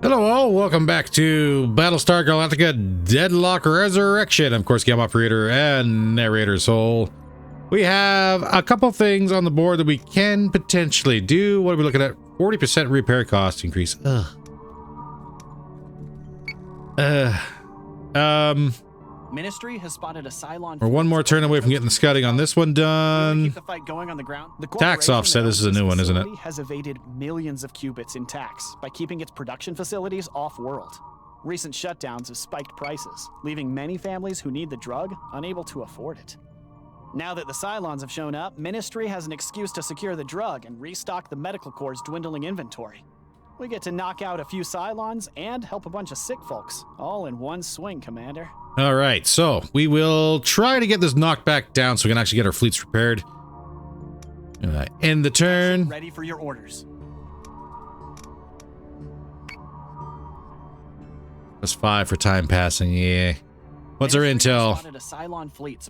Hello all, welcome back to Battlestar Galactica Deadlock Resurrection. Of course, game operator and narrator Soul. We have a couple things on the board that we can potentially do. What are we looking at? 40% repair cost increase. Ministry has spotted a Cylon. We're one more turn away from getting the scouting on this one done. Keep the fight going on the ground. The Tax offset, this is a new one, isn't it? Has evaded millions of qubits in tax by keeping its production facilities off-world. Recent shutdowns have spiked prices, leaving many families who need the drug unable to afford it. Now that the Cylons have shown up, Ministry has an excuse to secure the drug and restock the medical corps' dwindling inventory. We get to knock out a few Cylons and help a bunch of sick folks, all in one swing, Commander. All right, so we will try to get this knocked back down so we can actually get our fleets repaired. End the turn. Ready for your orders. +5 for time passing, yeah. What's our intel?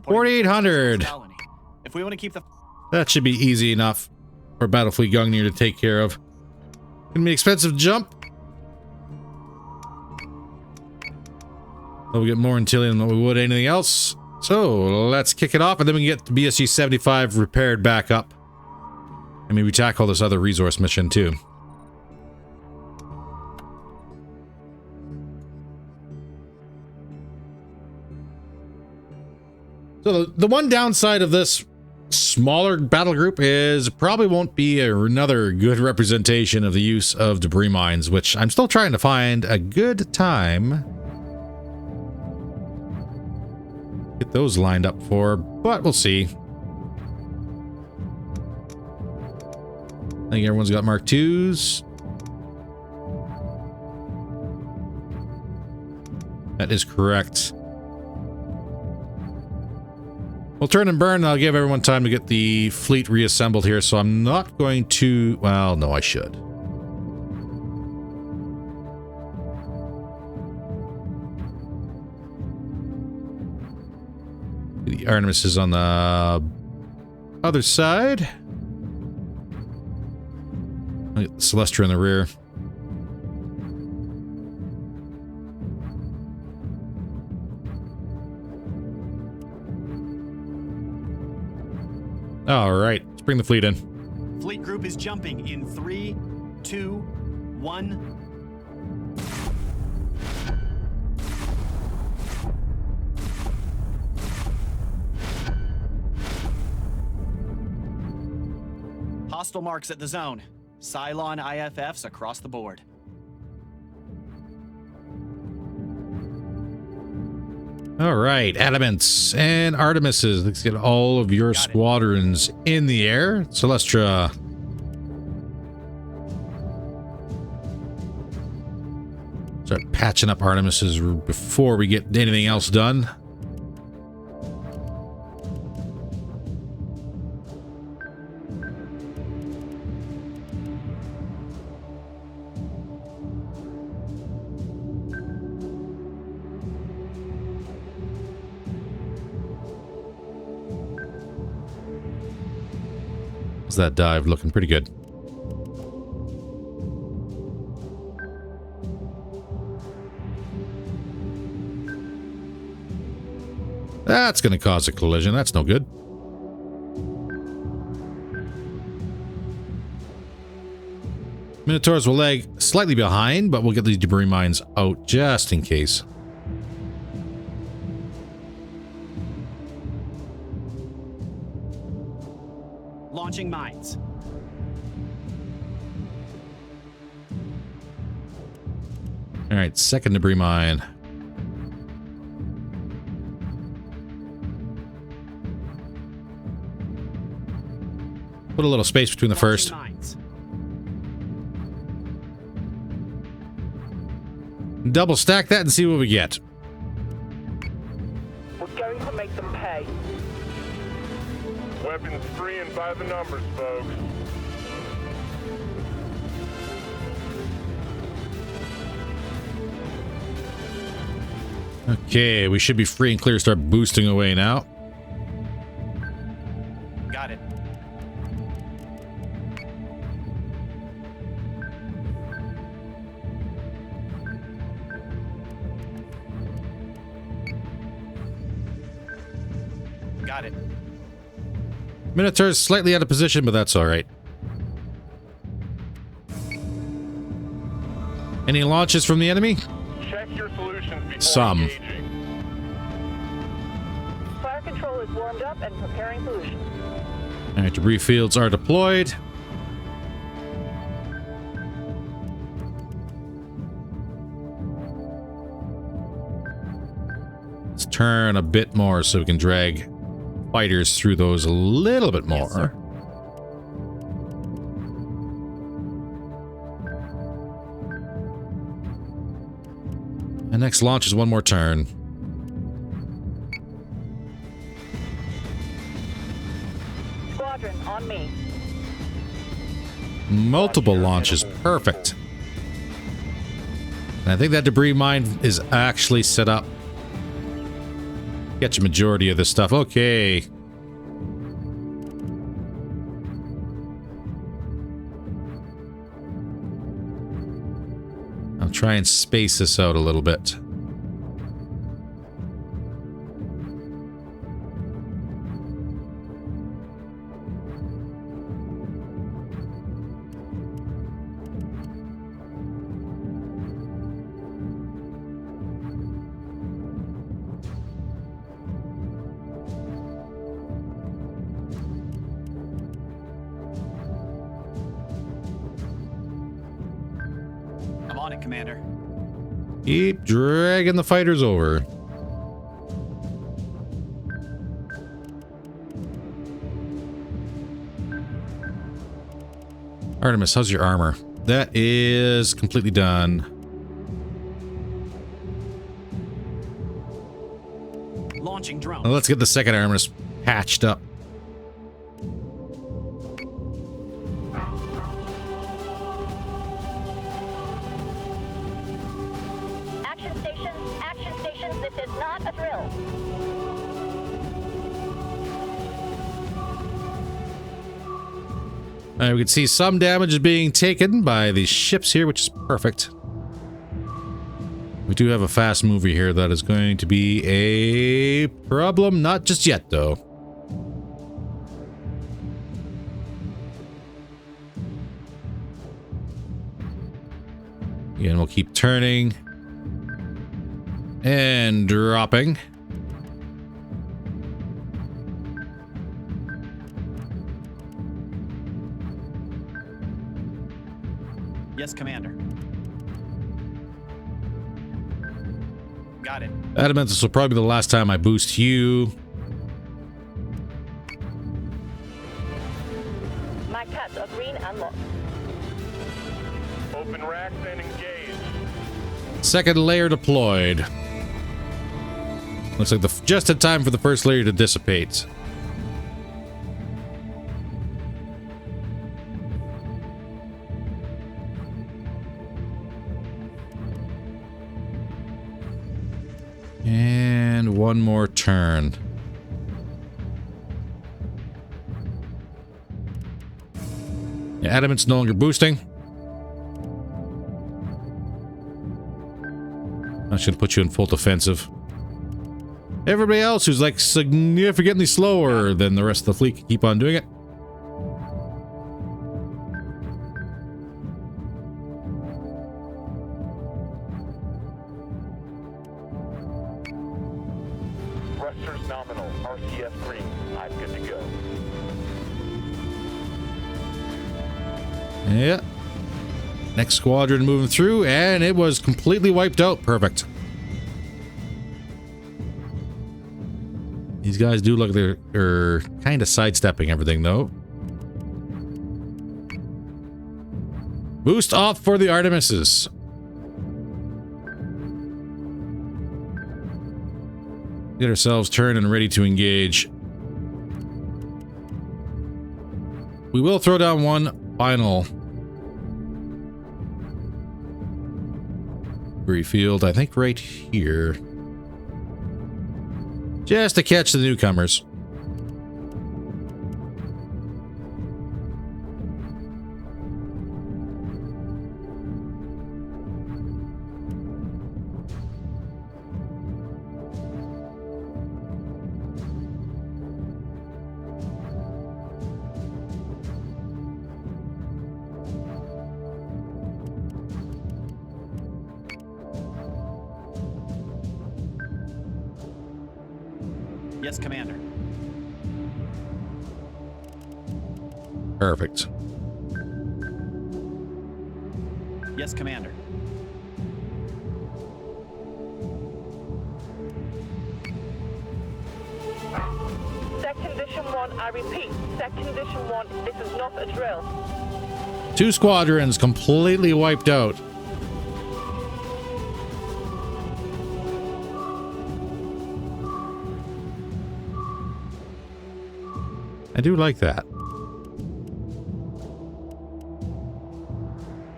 4,800. If we want to keep the... That should be easy enough for Battlefleet Gungnir to take care of. Gonna be an expensive jump. We'll get more intel than we would anything else. So let's kick it off, and then we can get the BSG 75 repaired back up. And maybe tackle this other resource mission too. So the one downside of this smaller battle group is probably won't be another good representation of the use of debris mines, which I'm still trying to find a good time. Get those lined up for, but we'll see. I think everyone's got Mark IIs. That is correct. We'll turn and burn, and I'll give everyone time to get the fleet reassembled here, so I'm not going to... Well, no, I should. The Artemis is on the other side. I'll get the Celestra in the rear. All right, let's bring the fleet in. Fleet group is jumping in 3, 2, 1. Hostile marks at the zone. Cylon IFFs across the board. All right, Adamants and Artemises. Let's get all of your squadrons in the air. Celestra. Start patching up Artemises before we get anything else done. That dive looking pretty good. That's going to cause a collision. That's no good. Minotaurs will lag slightly behind, but we'll get these debris mines out just in case. Launching mines. All right, second debris mine. Put a little space between the first. Mines. Double stack that and see what we get. We're going to make them pay. Weapons free and by the numbers, folks. Okay, we should be free and clear to start boosting away now. Got it. Got it. Minotaur's slightly out of position, but that's all right. Any launches from the enemy? Check your solutions before Some. engaging. Fire control is warmed up and preparing solutions. All right, debris fields are deployed. Let's turn a bit more so we can drag fighters through those a little bit more. Yes, sir. And next launch is one more turn. Squadron, on me. Multiple launches. Perfect. And I think that debris mine is actually set up. Get your majority of this stuff. Okay. I'll try and space this out a little bit. I'm on it, Commander. Keep dragging the fighters over. Artemis, how's your armor? That is completely done. Launching drone. Now let's get the second Artemis patched up. Action stations, this is not a drill. We can see some damage is being taken by these ships here, which is perfect. We do have a fast mover here that is going to be a problem. Not just yet, though. Again, we'll keep turning and dropping. Yes, Commander. Got it. Adamant, this will probably be the last time I boost you. My cats are green and locked. Open racks and engage. Second layer deployed. Looks like just in time for the first layer to dissipate. And one more turn. Yeah, Adamant's no longer boosting. I'm just gonna put you in full defensive. Everybody else who's like significantly slower than the rest of the fleet can keep on doing it. Thrusters nominal. RCS green. I'm good to go. Yeah. Next squadron moving through, and it was completely wiped out. Perfect. These guys do look like they're kind of sidestepping everything, though. Boost off for the Artemises. Get ourselves turned and ready to engage. We will throw down one final debris field, I think right here. Just to catch the newcomers. Yes, Commander. Perfect. Yes, Commander. Set condition 1, I repeat. Set condition 1, this is not a drill. 2 squadrons completely wiped out. I do like that.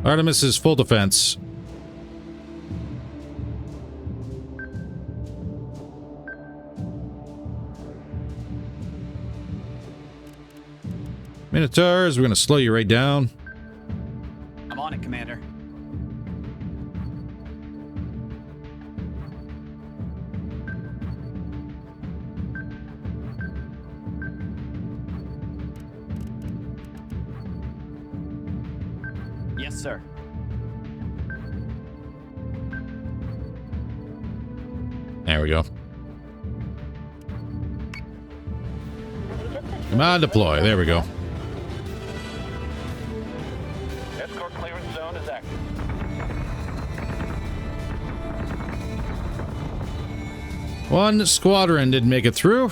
Artemis is full defense. Minotaurs, we're going to slow you right down. I'm on it, Commander. Yes, sir. There we go. Come on, deploy. There we go. Escort clearance zone is active. One squadron didn't make it through.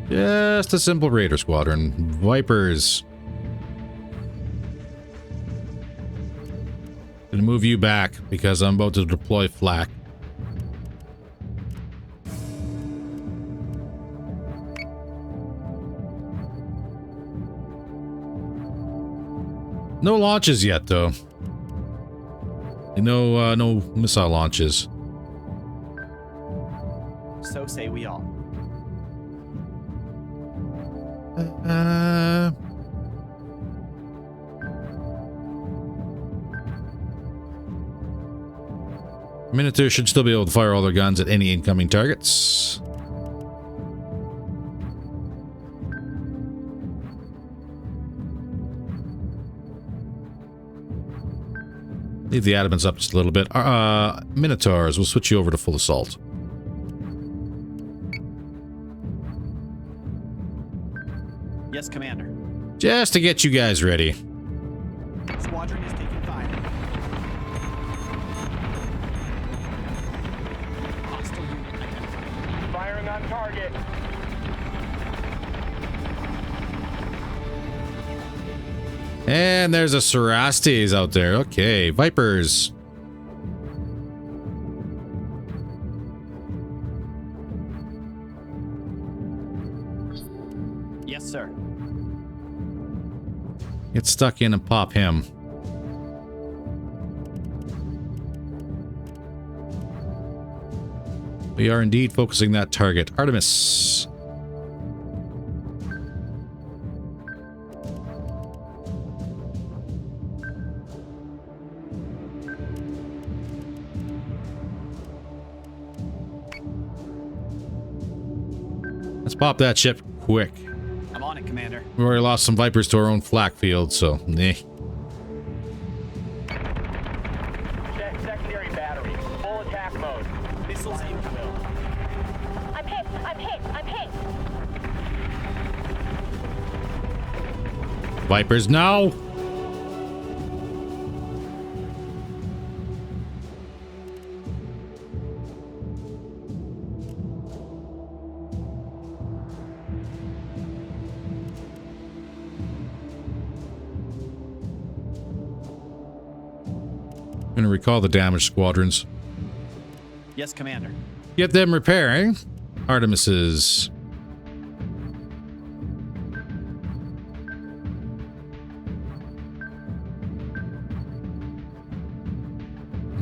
Just a simple raider squadron. Vipers. Gonna move you back because I'm about to deploy flak. No launches yet, though. No missile launches. So say we all. Minotaur should still be able to fire all their guns at any incoming targets. Leave the Adamants up just a little bit. Minotaurs, we'll switch you over to full assault. Yes, Commander. Just to get you guys ready. Squadron is taking fire. Hostile unit identified. Firing on target. And there's a Cerastes out there. Okay, Vipers. Yes, sir. Get stuck in and pop him. We are indeed focusing that target. Artemis. Let's pop that ship quick. I'm on it, Commander. We already lost some Vipers to our own flak field, so eh. Secondary battery. Full attack mode. Missiles inbound. I'm hit, I'm hit, I'm hit. Vipers, no! I'm gonna recall the damaged squadrons. Yes, Commander. Get them repairing. Artemis's.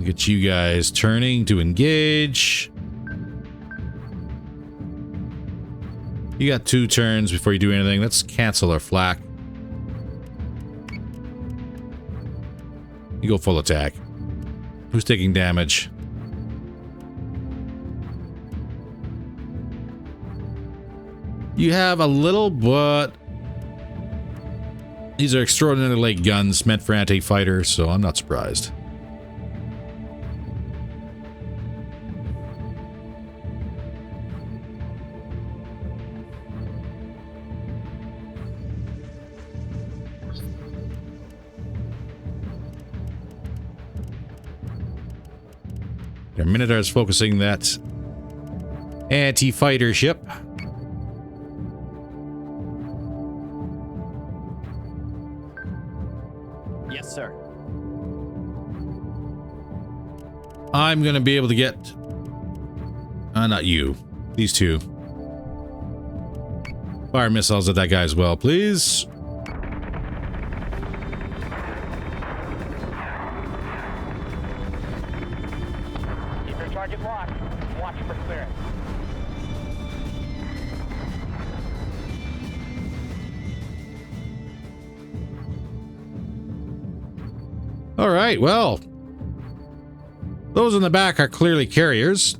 Get you guys turning to engage. You got 2 turns before you do anything. Let's cancel our flak. You go full attack. Who's taking damage? You have a little, but these are extraordinarily late guns meant for anti-fighters, so I'm not surprised. Our Minotaur's focusing that anti-fighter ship. Yes, sir. I'm going to be able to get... not you. These two. Fire missiles at that guy as well, please. Keep your target locked. Watch for clearance. All right, well. Those in the back are clearly carriers.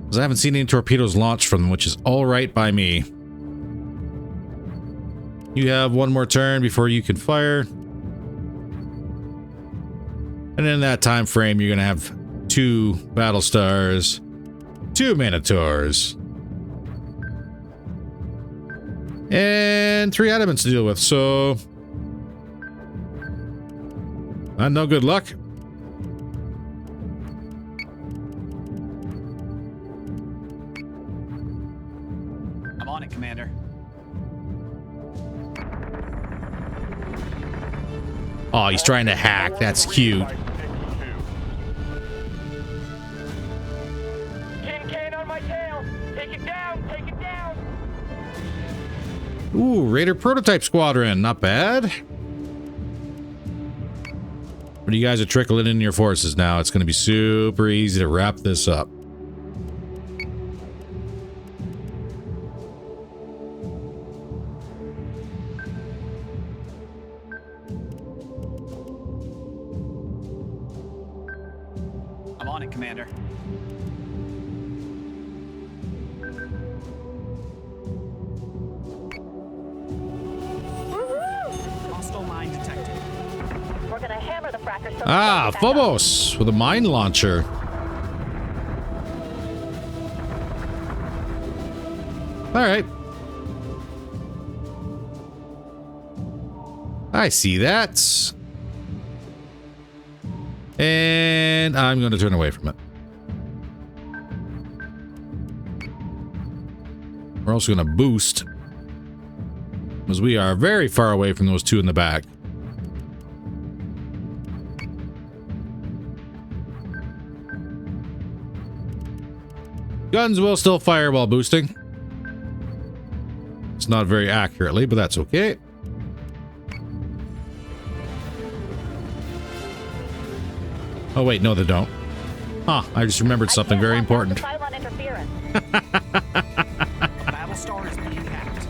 Because I haven't seen any torpedoes launched from them, which is all right by me. You have one more turn before you can fire. And in that time frame, you're going to have 2 Battlestars, 2 Minotaurs, and 3 Adamants to deal with, so... no good luck. I'm on it, Commander. Oh, he's trying to hack. That's cute. Can on my tail. Take it down. Take it down. Ooh, Raider Prototype Squadron. Not bad. But you guys are trickling in your forces now. It's going to be super easy to wrap this up. I'm on it, Commander. Hostile mine detected. We're gonna hammer the frackers. So Ah, Phobos with a mine launcher. All right. I see that. And I'm going to turn away from it. We're also going to boost, because we are very far away from those 2 in the back. Guns will still fire while boosting. It's not very accurately, but that's okay. Oh wait, no they don't. Huh, I just remembered something very important. Cylon interference. Battlestar is being hacked.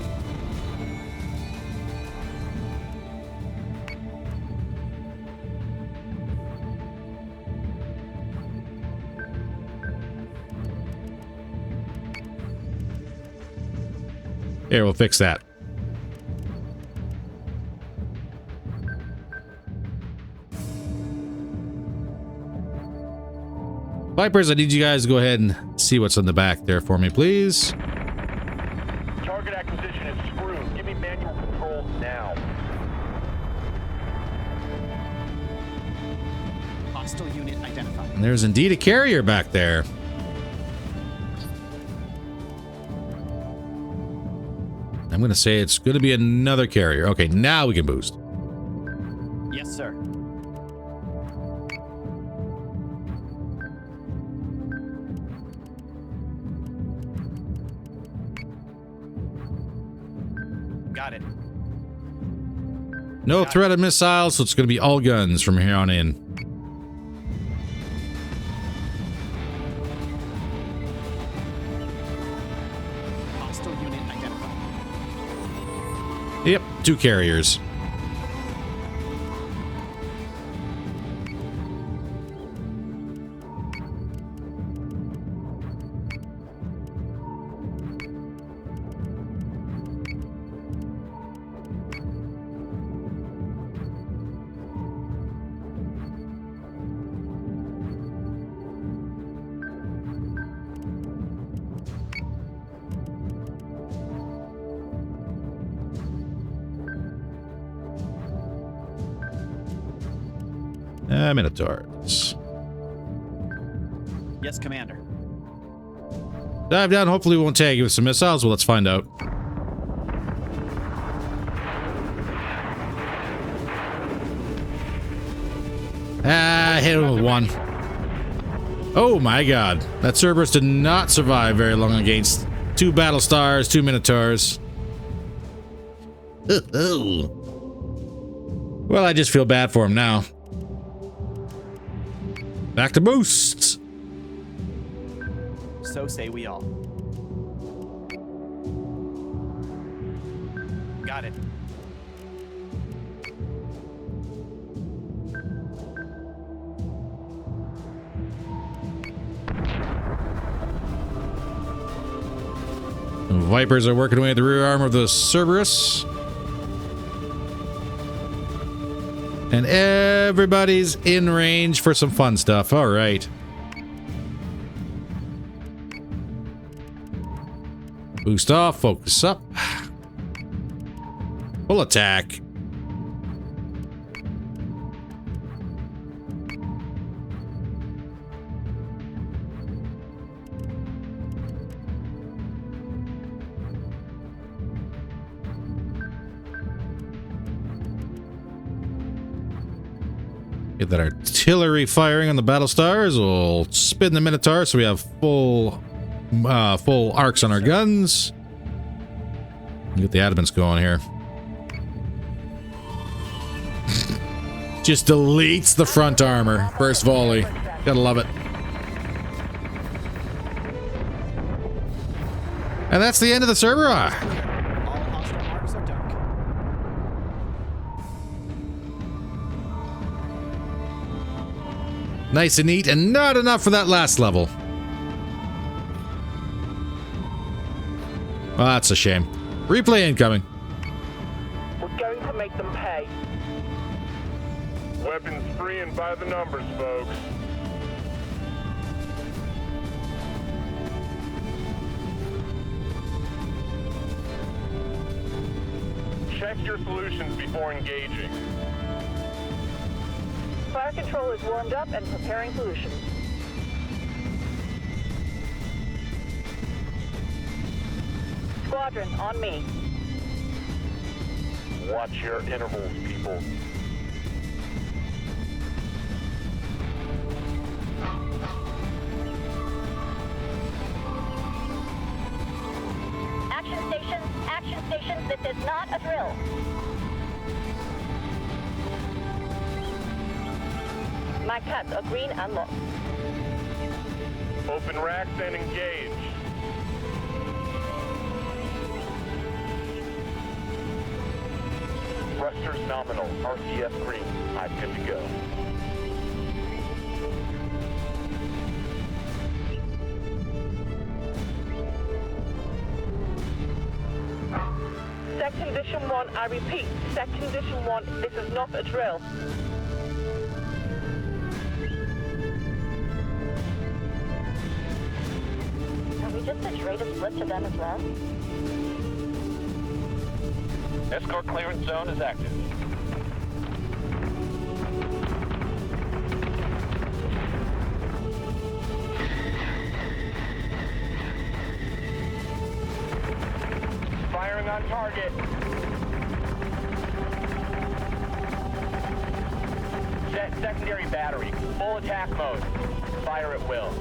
Here, we'll fix that. Vipers, I need you guys to go ahead and see what's on the back there for me, please. Target acquisition is screwed. Give me manual control now. Hostile unit identified. And there's indeed a carrier back there. I'm going to say it's going to be another carrier. Okay, now we can boost. Yes, sir. Got it. No threat of missiles, so it's going to be all guns from here on in. Hostile unit identified. Yep, 2 carriers. Minotaurs. Yes, Commander. Dive down. Hopefully we won't tag you with some missiles. Well, let's find out. Ah, hit him with one. Oh my god. That Cerberus did not survive very long against 2 Battlestars, 2 Minotaurs. Well, I just feel bad for him now. Back to boosts. So say we all. Got it. Vipers are working away at the rear arm of the Cerberus. And everybody's in range for some fun stuff. All right. Boost off, focus up. Full attack. Get that artillery firing on the Battlestars. We'll spin the Minotaur so we have full arcs on our guns. Get the adamants going here. Just deletes the front armor. First volley. Gotta love it. And that's the end of the Cerberus. All hostile marks are dark. Nice and neat, and not enough for that last level. Well, that's a shame. Replay incoming. We're going to make them pay. Weapons free and by the numbers, folks. Check your solutions before engaging. Fire control is warmed up and preparing solutions. Squadron, on me. Watch your intervals, people. Action station, this is not a drill. My cuts are green and locked. Open racks and engage. Thrusters nominal. RCS green. I'm good to go. Sec Condition 1, I repeat. Sec Condition 1, this is not a drill. Are we just a traitor split to them as well? Escort clearance zone is active. Firing on target. Set secondary battery. Full attack mode. Fire at will.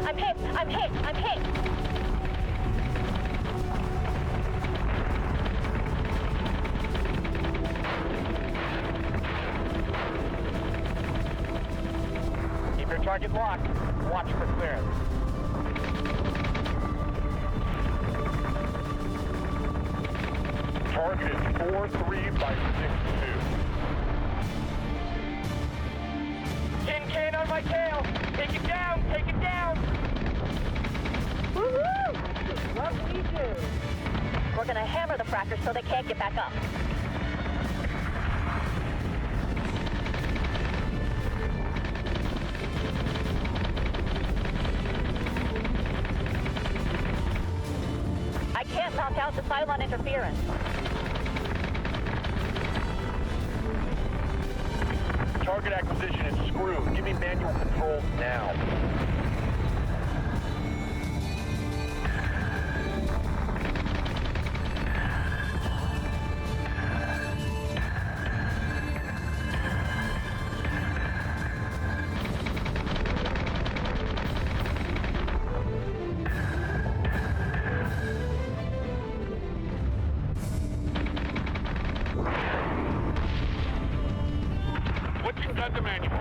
I'm hit! Keep your target locked. Watch for clearance. Target is 4-3 by 6-2. Tin can on my tail! Take it down! Take it down! Woohoo! This is what we do. We're gonna hammer the frackers so they can't get back up. I can't knock out the Cylon interference. Target acquisition is screwed. Give me manual controls now. Switching gun to manual.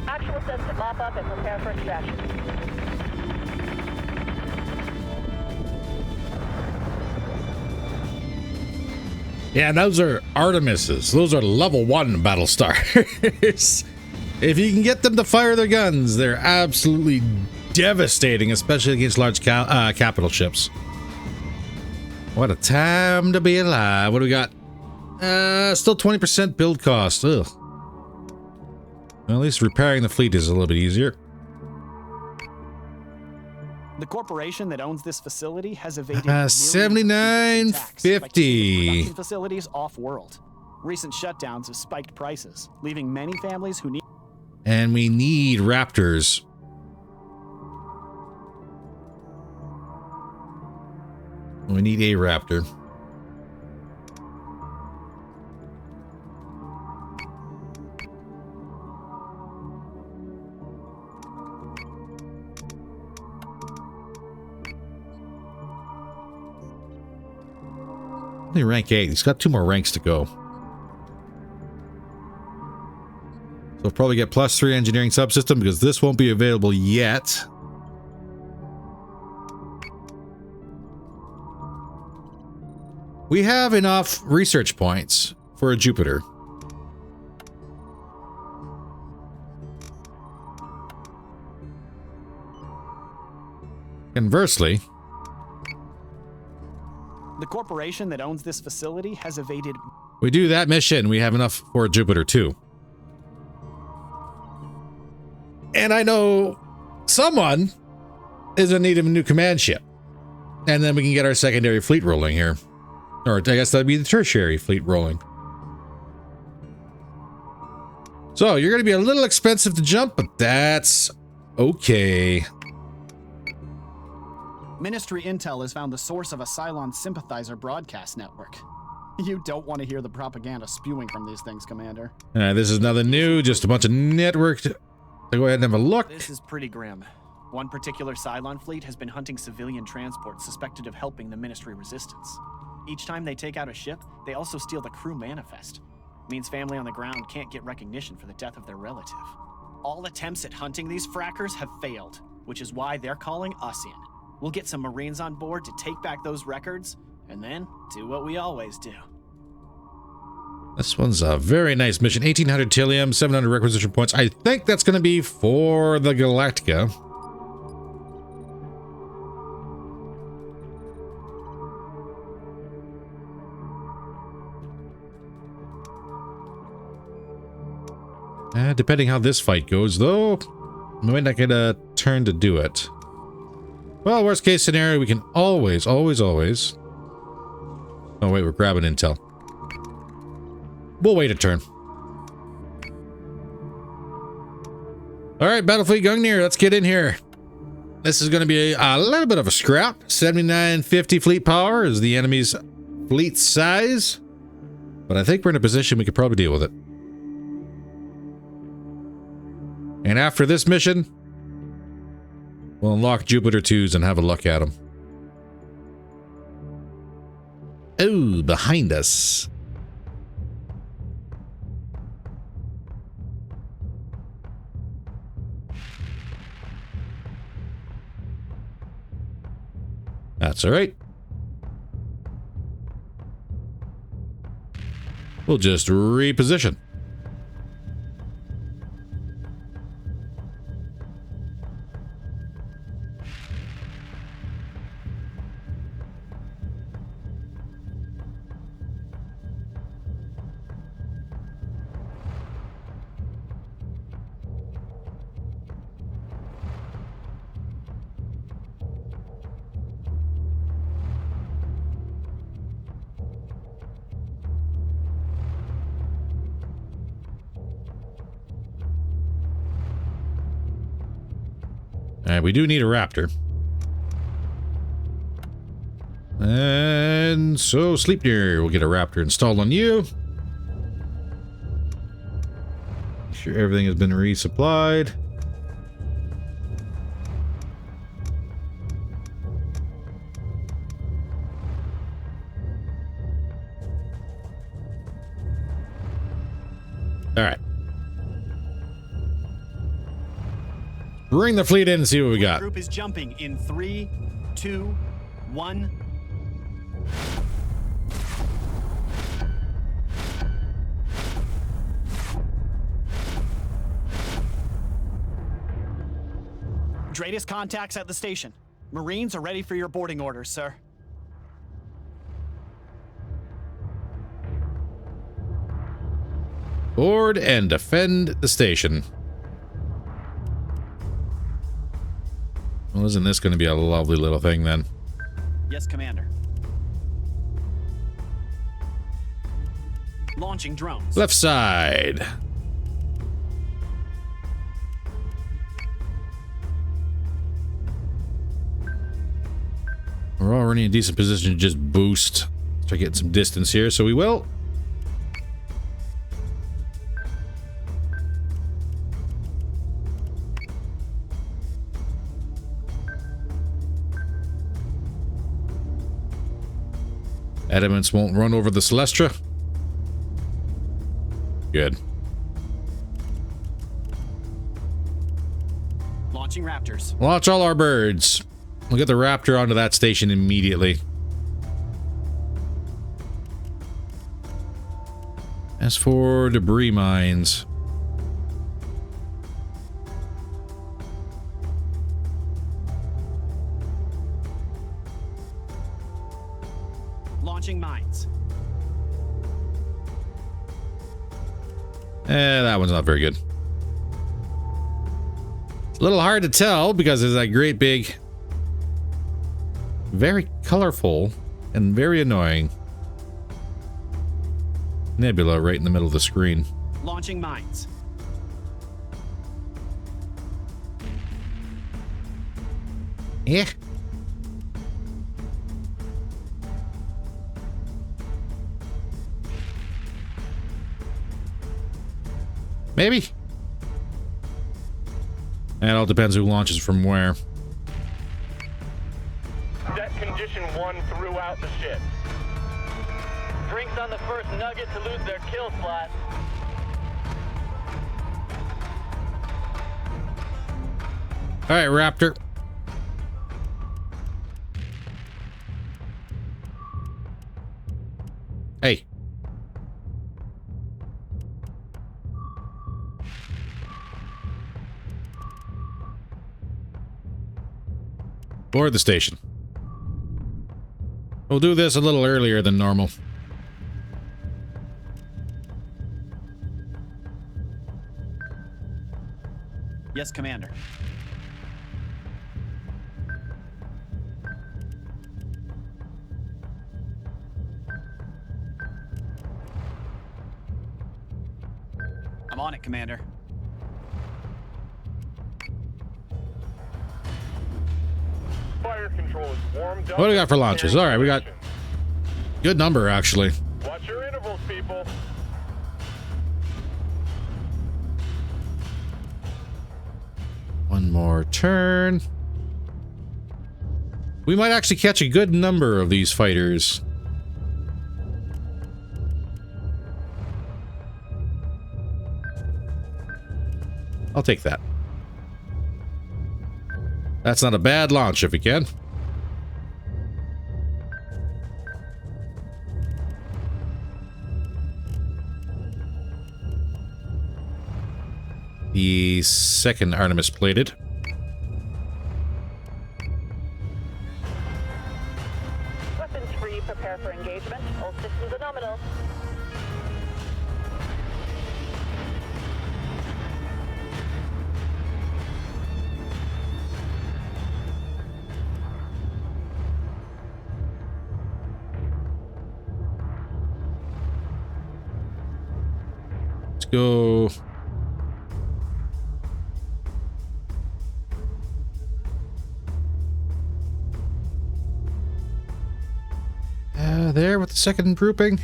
Actual says to mop up and prepare for extraction. Yeah, those are Artemises. Those are level 1 Battlestars. If you can get them to fire their guns, they're absolutely devastating, especially against large capital ships. What a time to be alive. What do we got? Still 20% build cost. Ugh. Well, at least repairing the fleet is a little bit easier. The corporation that owns this facility has evaded $79.50. facilities off-world. Recent shutdowns have spiked prices, leaving many families who need. And we need Raptors. We need a Raptor. Only rank 8. He's got 2 more ranks to go. So we'll probably get +3 engineering subsystem because this won't be available yet. We have enough research points for a Jupiter. Conversely, The corporation that owns this facility has evaded. we do that mission, we have enough for a Jupiter too. And I know someone is in need of a new command ship. And then we can get our secondary fleet rolling here. Or I guess that'd be the tertiary fleet rolling. So you're going to be a little expensive to jump, but that's okay. Ministry Intel has found the source of a Cylon sympathizer broadcast network. You don't want to hear the propaganda spewing from these things, Commander. This is nothing new, just a bunch of network. So go ahead and have a look. This is pretty grim. One particular Cylon fleet has been hunting civilian transports suspected of helping the Ministry resistance. Each time they take out a ship, they also steal the crew manifest. Means family on the ground can't get recognition for the death of their relative. All attempts at hunting these frackers have failed, which is why they're calling us in. We'll get some Marines on board to take back those records, and then do what we always do. This one's a very nice mission. 1800 Tilium, 700 requisition points. I think that's going to be for the Galactica. Depending how this fight goes, though, we might not get a turn to do it. Well, worst case scenario, we can always... Oh, wait, we're grabbing intel. We'll wait a turn. All right, Battlefleet Gungnir, let's get in here. This is going to be a little bit of a scrap. 7950 fleet power is the enemy's fleet size. But I think we're in a position we could probably deal with it. And after this mission, we'll unlock Jupiter 2s and have a look at them. Oh, behind us. That's all right. We'll just reposition. And we do need a Raptor. And so, Sleipnir, we'll get a Raptor installed on you. Make sure everything has been resupplied. All right. Bring the fleet in and see what we got. Group is jumping in 3, 2, 1. Dratus contacts at the station. Marines are ready for your boarding orders, sir. Board and defend the station. Well, isn't this going to be a lovely little thing then? Yes, Commander. Launching drones. Left side. We're already in a decent position to just boost. Try getting some distance here, so we will. Adamants won't run over the Celestra. Good. Launching Raptors. Launch all our birds. We'll get the Raptor onto that station immediately. As for debris mines, Launching mines. that one's not very good. It's a little hard to tell because there's that great big, very colorful and very annoying nebula right in the middle of the screen. Launching mines. Yeah. Maybe. It all depends who launches from where. Set condition 1 throughout the ship. Drinks on the first nugget to lose their kill slot. All right, Raptor. Hey. Board the station. We'll do this a little earlier than normal. Yes, Commander. I'm on it, Commander. Fire control is warmed up. What do we got for launches? All right, we got good number, actually. Watch your intervals, people. One more turn. We might actually catch a good number of these fighters. I'll take that. That's not a bad launch if we can. The second Artemis plated. Weapons free, prepare for engagement. All systems are nominal. Let's go. There with the second grouping.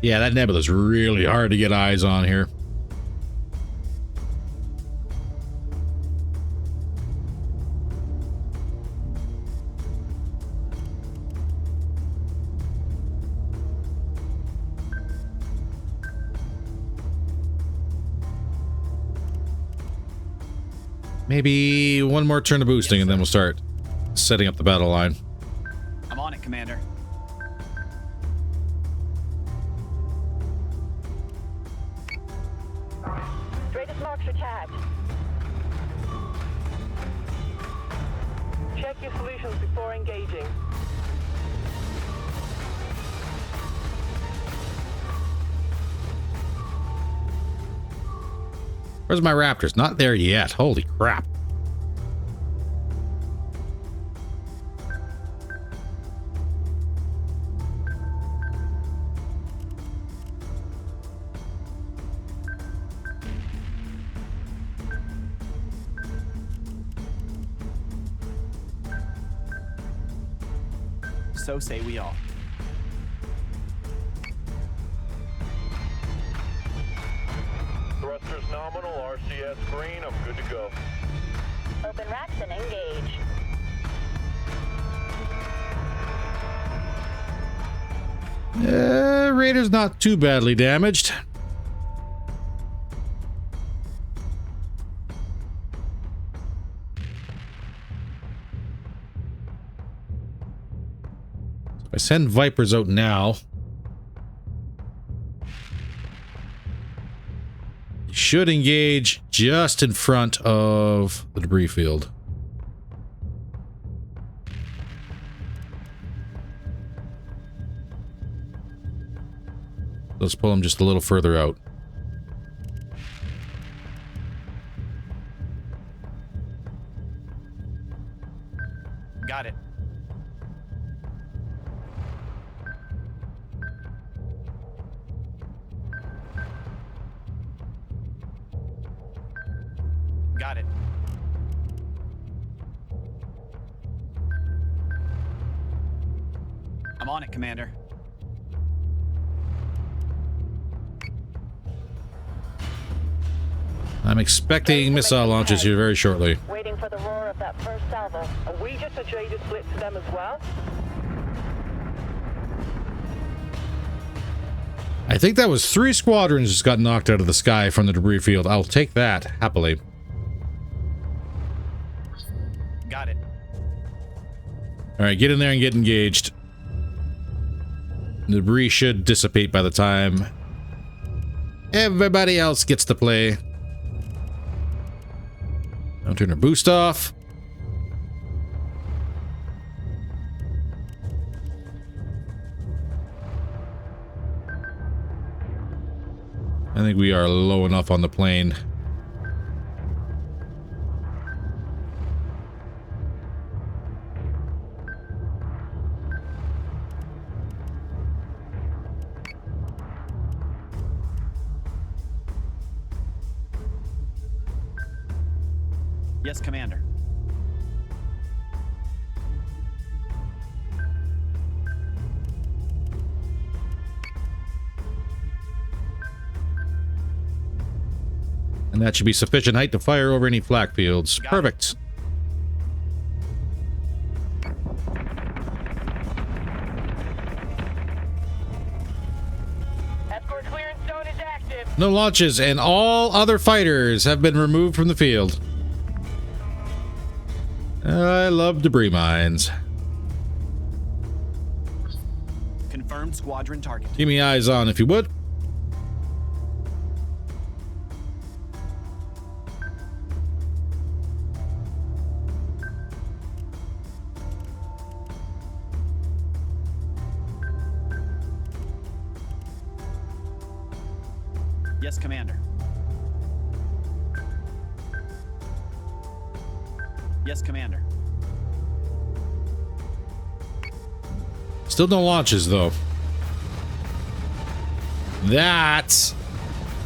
Yeah, that nebula's really hard to get eyes on here. Maybe one more turn of boosting, and then we'll start setting up the battle line. I'm on it, Commander. Straightest marks are tagged. Check your solutions before engaging. Where's my Raptors? Not there yet. Holy crap. So say we all. Thrusters nominal, RCS green, I'm good to go. Open racks and engage. Raider's not too badly damaged. I send Vipers out now. Should engage just in front of the debris field. Let's pull them just a little further out. Got it. Got it. I'm on it, Commander. I'm expecting missile launches here very shortly. Waiting for the roar of that first salvo. Are we just a traded split to them as well? I think that was 3 squadrons just got knocked out of the sky from the debris field. I'll take that happily. Got it. All right, get in there and get engaged. The debris should dissipate by the time everybody else gets to play. Don't turn our boost off. I think we are low enough on the plane. Yes, Commander. And that should be sufficient height to fire over any flak fields. Got it. Perfect. Escort clearance zone is active. No launches, and all other fighters have been removed from the field. I love debris mines. Confirmed squadron target. Keep me eyes on if you would. Yes, Commander. Yes, Commander. Still no launches, though. That...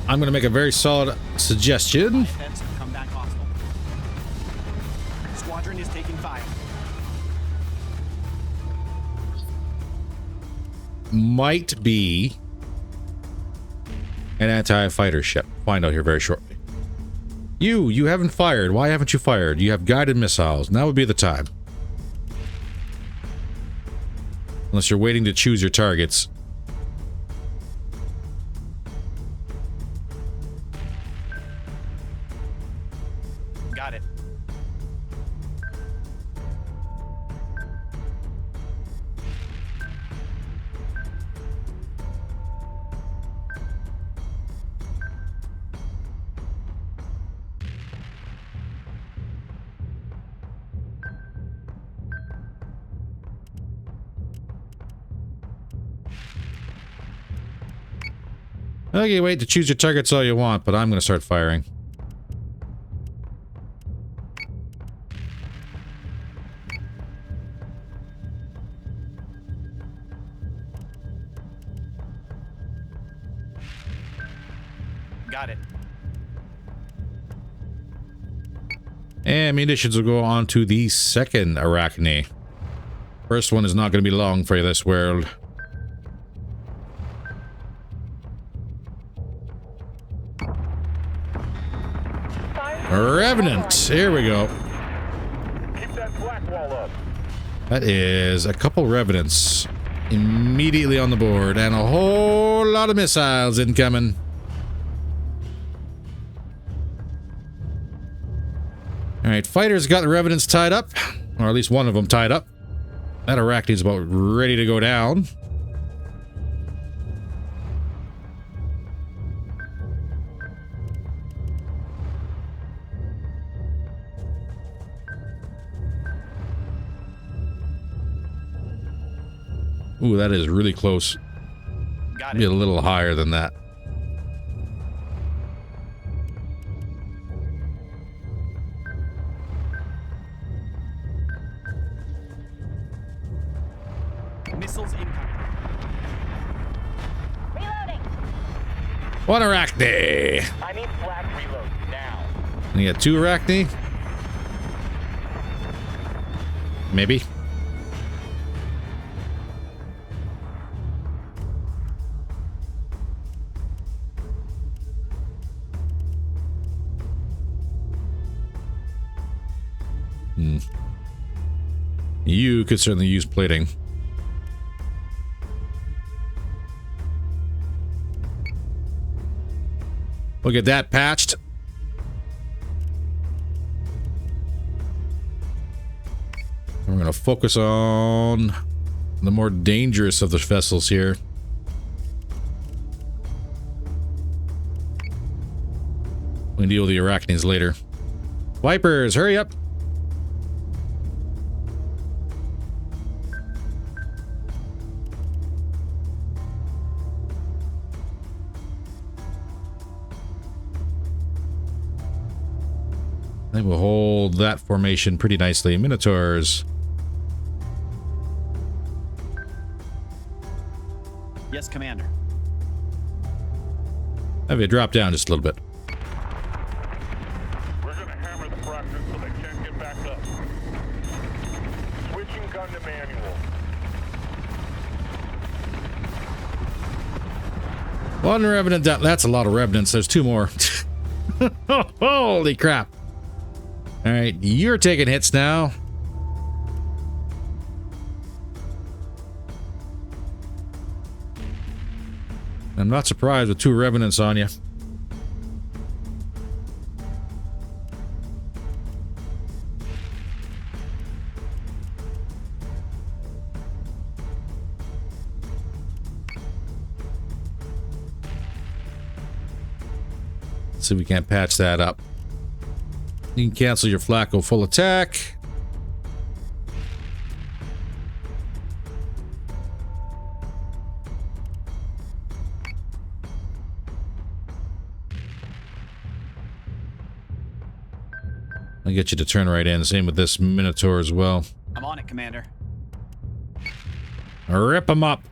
I'm going to make a very solid suggestion. Heads have come back hostile. Squadron is taking fire. Might be an anti-fighter ship. Find out here very shortly. You haven't fired. Why haven't you fired? You have guided missiles. Now would be the time. Unless you're waiting to choose your targets. Got it. Okay, wait to choose your targets all you want, but I'm going to start firing. Got it. And munitions will go on to the second Arachne. First one is not going to be long for this world. Revenant! Here we go. Keep that black wall up. That is a couple Revenants immediately on the board, and a whole lot of missiles incoming. Alright, fighters got the Revenants tied up, or at least one of them tied up. That Arachne's about ready to go down. Ooh, that is really close. Got Be a it. little higher than that. Missiles incoming. Reloading. One Arachne! I need black reload now. And you got two Arachne? Maybe. You could certainly use plating. We'll get that patched. We're going to focus on the more dangerous of the vessels here. We can deal with the Arachnes later. Vipers, hurry up! I think we'll hold that formation pretty nicely. Minotaurs. Yes, Commander. Have you drop down just a little bit. We're gonna hammer the fractures so they can't get back up. Switching gun to manual. One Revenant down. That's a lot of Revenants. There's two more. Holy crap. Alright, you're taking hits now. I'm not surprised with two Revenants on you. Let's see if we can't patch that up. You can cancel your Flacco full attack. I'll get you to turn right in. Same with this Minotaur as well. I'm on it, Commander. Rip them up.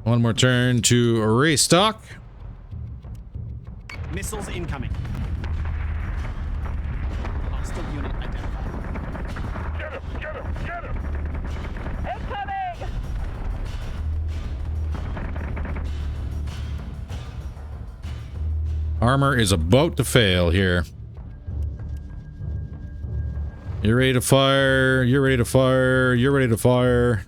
One more turn to restock. Missiles incoming. Hostile unit identified. Get him! Get him! Get him! Incoming! Armor is about to fail here. You're ready to fire. You're ready to fire. You're ready to fire.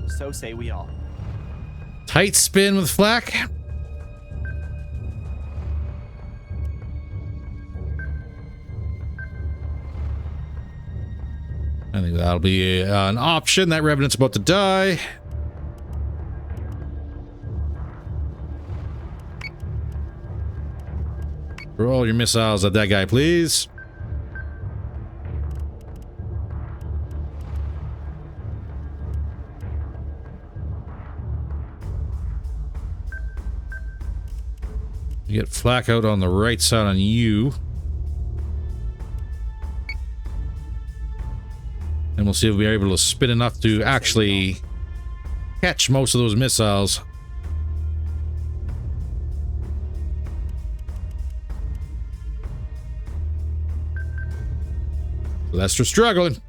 So say we all. Tight spin with flak. I think that'll be an option. That Revenant's about to die. Roll your missiles at that guy, please. You get flak out on the right side on you. And we'll see if we're able to spin enough to actually catch most of those missiles. Lester struggling.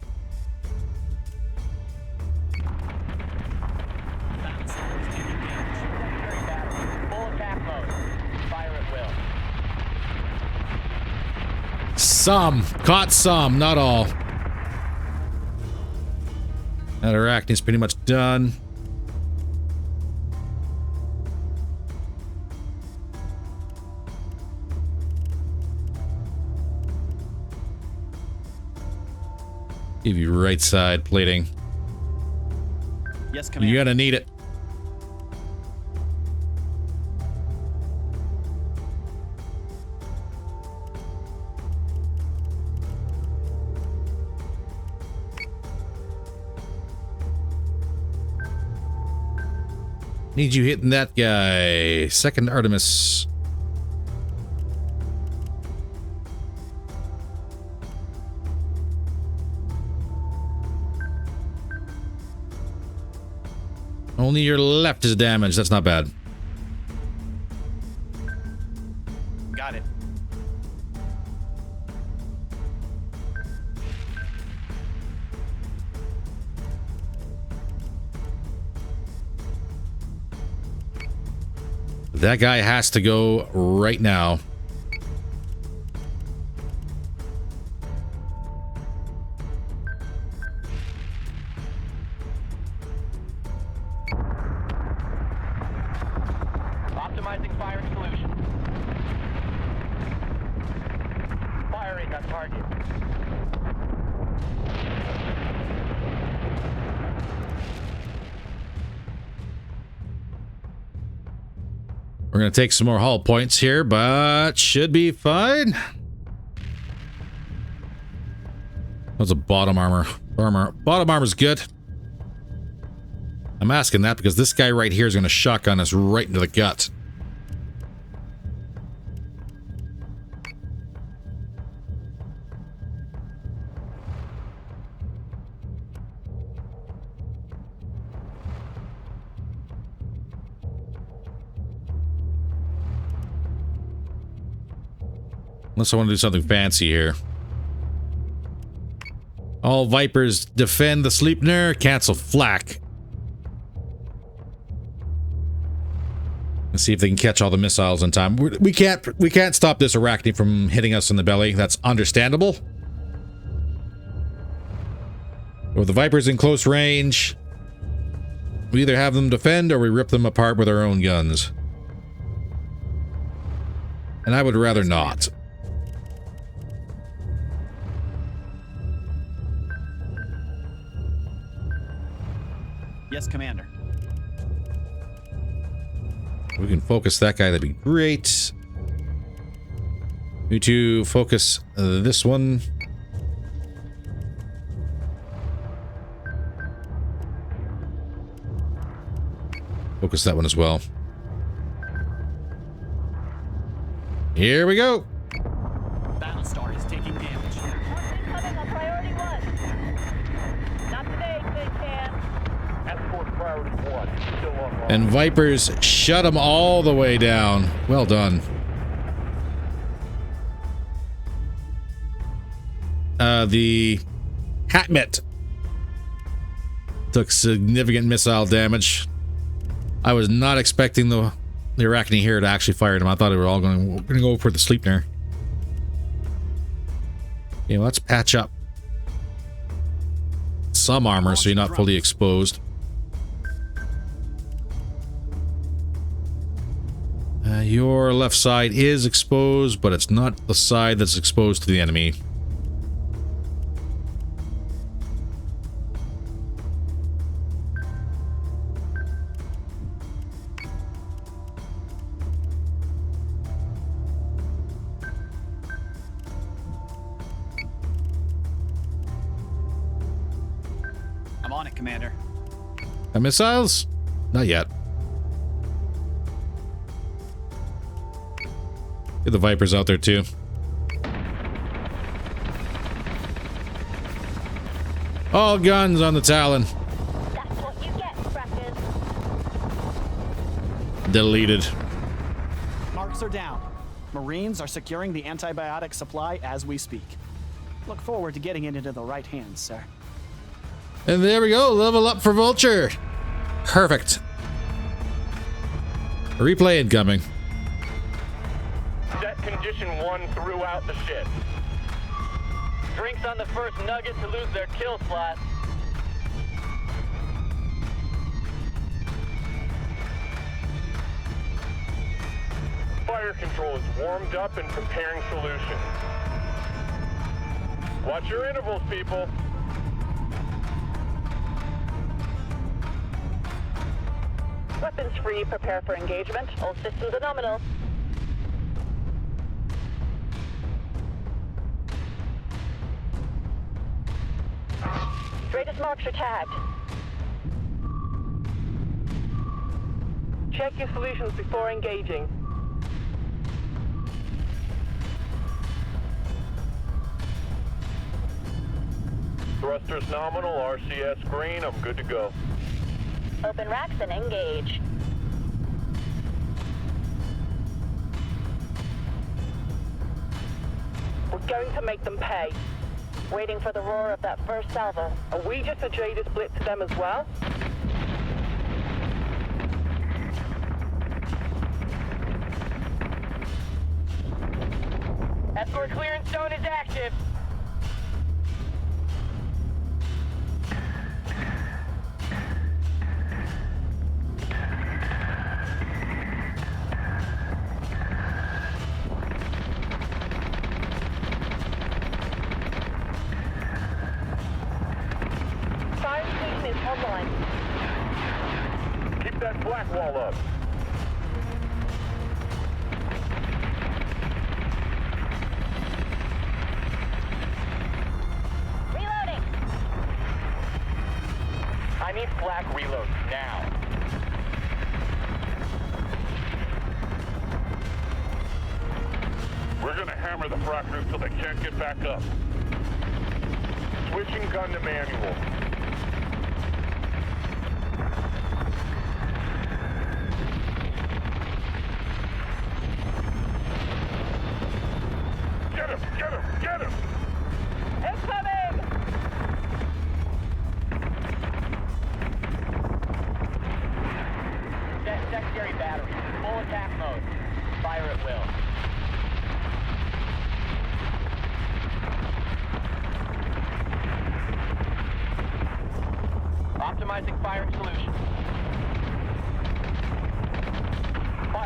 Some. Caught some, not all. That Arachne's pretty much done. Give you right side plating. Yes, Commander. You're gonna need it. Need you hitting that guy. Second Artemis. Only your left is damaged. That's not bad. Got it. That guy has to go right now. Optimizing firing solution. Firing on target. We're going to take some more hull points here, but should be fine. That's a bottom armor. Bottom armor's good. I'm asking that because this guy right here is going to shotgun us right into the gut. Unless I want to do something fancy here. All Vipers defend the Sleipnir. Cancel flak. Let's see if they can catch all the missiles in time. We can't stop this Arachne from hitting us in the belly. That's understandable. With the Vipers in close range, We either have them defend or we rip them apart with our own guns. And I would rather not. Yes, Commander. We can focus that guy, that'd be great. Need to focus this one. Focus that one as well. Here we go. Battlestar is taking damage. Incoming on priority 1. Not today, Tin Can. Escort priority 1. Still online. And Vipers shut them all the way down. Well done. The Hatmet took significant missile damage. I was not expecting the Arachne here to actually fire them. I thought they were all going to go for the Sleipnir. Okay, let's patch up some armor so you're not fully exposed. Your left side is exposed, but it's not the side that's exposed to the enemy. I'm on it, Commander. Missiles? Not yet. Get the Vipers out there too. All guns on the Talon. That's what you get, Scratches. Deleted. Marks are down. Marines are securing the antibiotic supply as we speak. Look forward to getting it into the right hands, sir. And there we go. Level up for Vulture. Perfect. Replay incoming. Set condition 1 throughout the ship. Drinks on the first nugget to lose their kill slot. Fire control is warmed up and preparing solutions. Watch your intervals, people. Weapons free, prepare for engagement. All systems are nominal. Straightest marks are tagged. Check your solutions before engaging. Thrusters nominal, RCS green, I'm good to go. Open racks and engage. We're going to make them pay. Waiting for the roar of that first salvo. Are we just a jaded split to them as well? Escort clearance zone is active. Fire station is online. Keep that black wall up. Reloading. I need flak reload now. We're gonna hammer the fractors till they can't get back up. Switching gun to manual. Get him! Get him! Get him! Incoming! Secondary battery. Full attack mode. Fire at will.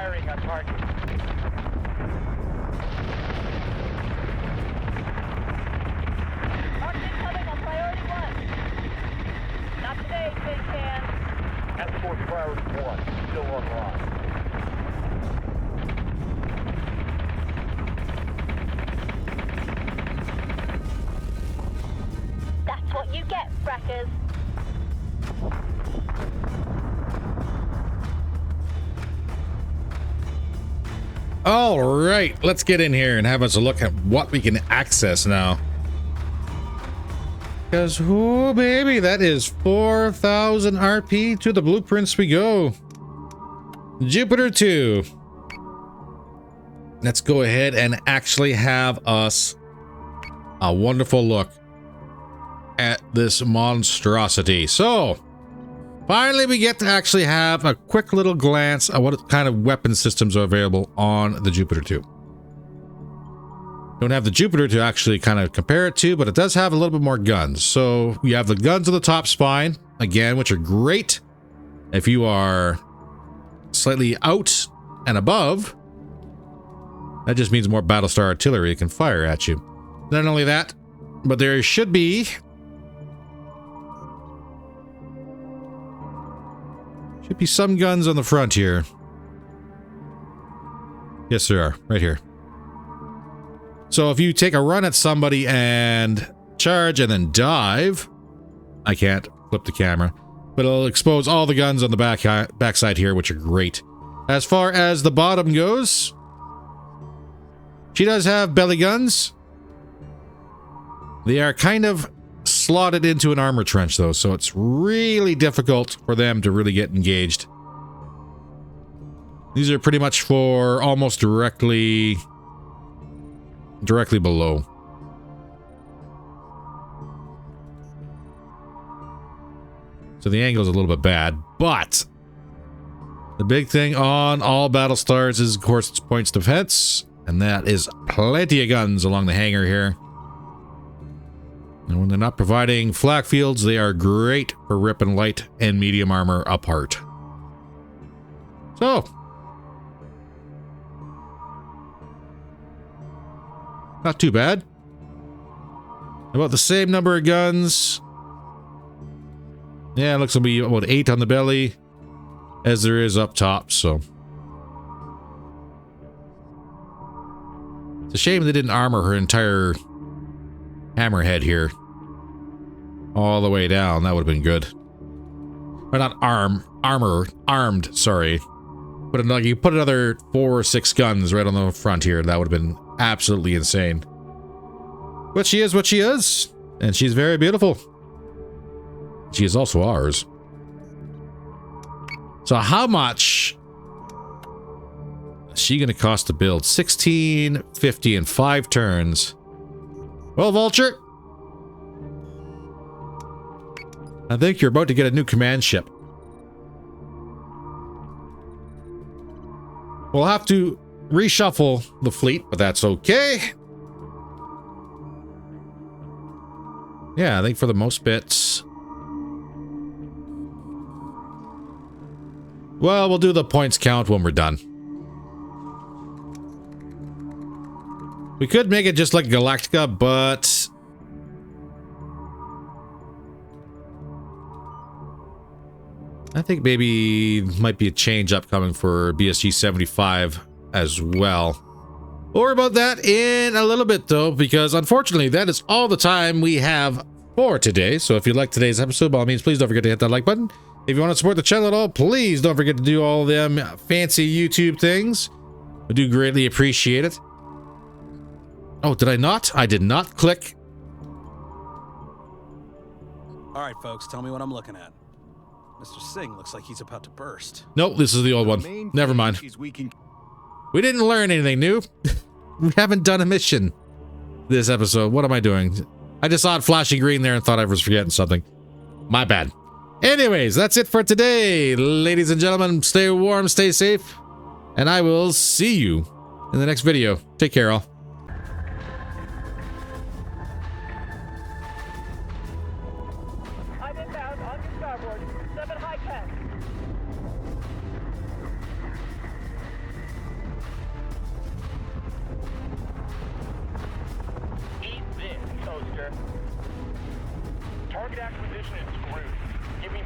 firing on target. Marked incoming on priority 1. Not today, Tin Can. Escort priority 1, still online. That's what you get, frackers. All right, let's get in here and have us a look at what we can access now. Because, oh baby, that is 4,000 RP. To the blueprints we go. Jupiter 2. Let's go ahead and actually have us a wonderful look at this monstrosity. So, finally we get to actually have a quick little glance at what kind of weapon systems are available on the Jupiter 2. Don't have the Jupiter to actually kind of compare it to, but it does have a little bit more guns. So we have the guns on the top spine, again, which are great if you are slightly out and above. That just means more Battlestar artillery can fire at you. Not only that, but there should be some guns on the front here. Yes, there are, right here. So if you take a run at somebody and charge and then dive, I can't flip the camera, but it'll expose all the guns on the backside here, which are great. As far as the bottom goes, she does have belly guns. They are kind of slotted into an armor trench though, so it's really difficult for them to really get engaged. These are pretty much for almost directly below. So the angle is a little bit bad, but the big thing on all Battlestars is, of course, its points of defense, and that is plenty of guns along the hangar here. And when they're not providing flak fields, they are great for ripping light and medium armor apart. So, not too bad. About the same number of guns. Yeah, it looks like it'll be about 8 on the belly as there is up top, so. It's a shame they didn't armor her entire hammerhead here. All the way down, that would have been good. Or not armed, sorry. But like you put another 4 or 6 guns right on the front here, that would have been absolutely insane. But she is what she is, and she's very beautiful. She is also ours. So how much is she gonna cost to build? 1650 in 5 turns. Well, Vulture, I think you're about to get a new command ship. We'll have to reshuffle the fleet, but that's okay. Yeah, I think for the most bits. Well, we'll do the points count when we're done. We could make it just like Galactica, but I think maybe might be a change upcoming for BSG 75 as well. Or about that in a little bit though, because unfortunately that is all the time we have for today. So if you like today's episode, by all means, please don't forget to hit that like button. If you want to support the channel at all, please don't forget to do all them fancy YouTube things. I do greatly appreciate it. Oh, did I not? I did not click. All right, folks, tell me what I'm looking at. Mr. Singh looks like he's about to burst. Nope, this is the old one. Never mind. We didn't learn anything new. We haven't done a mission this episode. What am I doing? I just saw it flashing green there and thought I was forgetting something. My bad. Anyways, that's it for today. Ladies and gentlemen, stay warm, stay safe, and I will see you in the next video. Take care, all. I'm inbound on your starboard. 7 high 10. Target acquisition is screwed. Give me